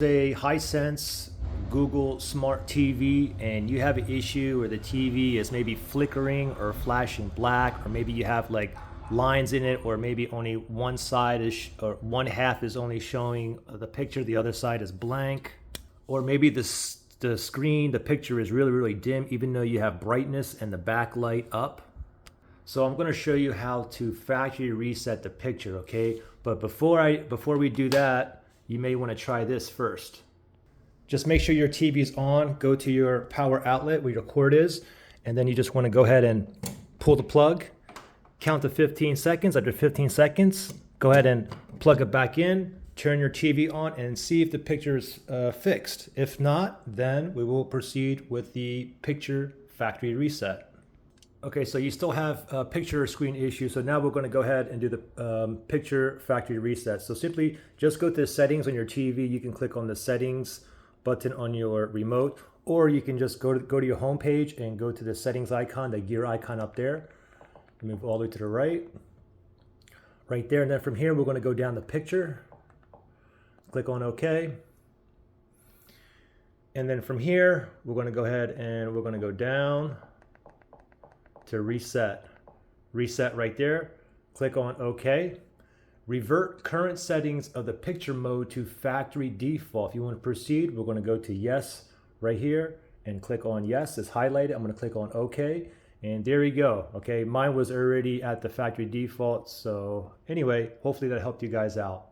A Hisense Google Smart TV and you have an issue where the TV is maybe flickering or flashing black, or maybe you have like lines in it, or maybe only one side is or one half is only showing the picture, the other side is blank, or maybe the screen, the picture is really dim even though you have brightness and the backlight up. So I'm going to show you how to factory reset the picture, okay? But before we do that, you may want to try this first. Just make sure your TV is on, go to your power outlet where your cord is, and then you just want to go ahead and pull the plug, count to 15 seconds. After 15 seconds, go ahead and plug it back in, turn your TV on, and see if the picture is fixed. If not, then we will proceed with the picture factory reset. Okay, so you still have a picture screen issue, so now we're going to go ahead and do the picture factory reset. So simply just go to the settings on your TV. You can click on the settings button on your remote, or you can just go to your home page and go to the settings icon, the gear icon up there. Move all the way to the right there, and then from here we're going to go down to picture, click on OK, and then from here we're going to go ahead and we're going to go down to reset right there, click on OK. Revert current settings of the picture mode to factory default. If you want to proceed, we're going to go to yes right here and click on yes. It's highlighted. I'm going to click on OK, and there you go. Okay, mine was already at the factory default. So anyway, hopefully that helped you guys out.